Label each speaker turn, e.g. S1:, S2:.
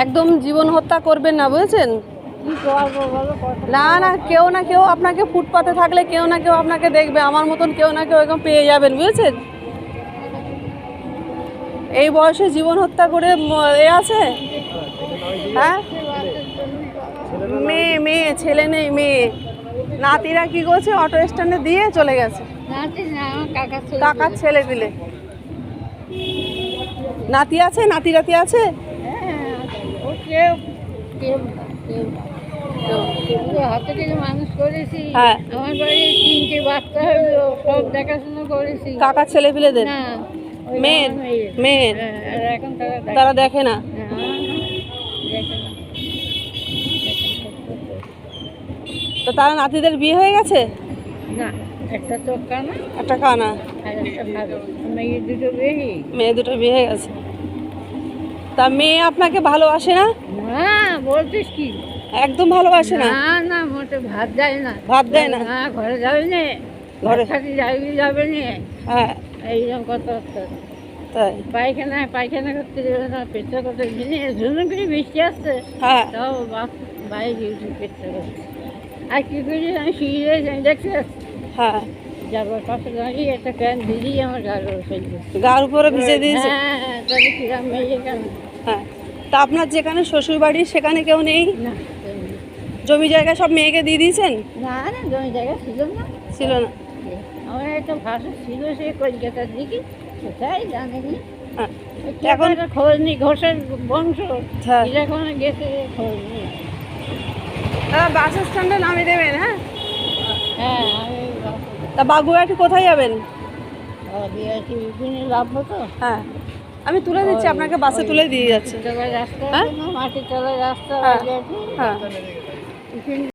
S1: একদম জীবন হত্যা করবেন না, বুঝেছেন? না না, কেউ না কেউ আপনাকে ফুটপাতে থাকলে কেউ না কেউ আপনাকে দেখবে, আমার মতন কেউ না কেউ এরকম পেয়ে যাবেন, বুঝেছেন? এই বয়সে জীবন হত্যা করে এ আছে? হ্যাঁ, মেয়ে মেয়ে, ছেলে নেই, মেয়ে। নাতিরা কি করছে? অটো স্ট্যান্ডে দিয়ে চলে গেছে। কাকার ছেলে পিলে নাতি আছে? নাতি রাতি আছে?
S2: মানুষ করেছি,
S1: হ্যাঁ,
S2: আমার বাড়ি 3টে বাচ্চা হলো, সব দেখাশোনা করেছি।
S1: কাকার ছেলে পিলেদের?
S2: না,
S1: মেয়ের? মেয়ের
S2: আর এখন
S1: তারা দেখে না?
S2: দেখে না।
S1: তো তারা নাতিদের বিয়ে হয়ে গেছে?
S2: না, একটা চোখ কানা
S1: একটা কানা,
S2: আর একটা ভালো, মেয়ে দুটো বেশি।
S1: মেয়ে দুটো বিয়ে হয়ে গেছে। তা মেয়ে আপনাকে ভালোবাসে না?
S2: না, বলছিস কি?
S1: একদম ভালোবাসে না?
S2: না না, মোটে ভাত দেয় না।
S1: ভাত দেয় না?
S2: না, ঘরে যাবে না,
S1: ঘরে?
S2: ঘরে যাবে না,
S1: হ্যাঁ,
S2: এইরকম কথাবার্তা।
S1: তাই?
S2: পায়খানা করতে যাবে না, পেটটা করতে ঝুমে করে বৃষ্টি আসছে,
S1: হ্যাঁ,
S2: তাও বাইরে উঠে পেটটা করছে। আর কি করি, আমি শুয়ে রয়েছি, আমি দেখতে যাচ্ছি,
S1: হ্যাঁ।
S2: যাবার পাশে দাঁড়িয়ে একটা প্যান দিদি আমার গার ফেলছে।
S1: গার উপরে ভিজে দিয়েছে?
S2: হ্যাঁ হ্যাঁ, তাহলে কিরাম মেয়ে কেন?
S1: হ্যাঁ। তা আপনার যেখানে শ্বশুর বাড়ি সেখানে কেউ নেই?
S2: না,
S1: জমি জায়গা সব মেয়েকে দিয়ে দিয়েছেন?
S2: না না, জমি জায়গা ছিল না।
S1: ছিল না?
S2: আমার একটা ভাষা ছিল, সে কলকাতার দিকে, কোথায় জানেনি।
S1: হ্যাঁ।
S2: এখন খোঁজ নেই, ঘোষের বংশ
S1: হ্যাঁ।
S2: এখন গেছে, খোঁজ নেই।
S1: দাদা বাস স্ট্যান্ডে নামিয়ে দেবেন। হ্যাঁ,
S2: হ্যাঁ, আমি
S1: তা বাগুইআটি কোথায় যাবেন?
S2: বিয়েছি ওখানে লাভবো তো।
S1: হ্যাঁ, আমি তুলে দিচ্ছি আপনাকে, বাসে তুলে দিয়ে যাচ্ছে।
S2: তলায় রাস্তা
S1: হ্যাঁ?
S2: আছে না, মাটির তলায় রাস্তা,
S1: হ্যাঁ।
S2: ওই যে আছে।
S1: হ্যাঁ।
S2: ওখানে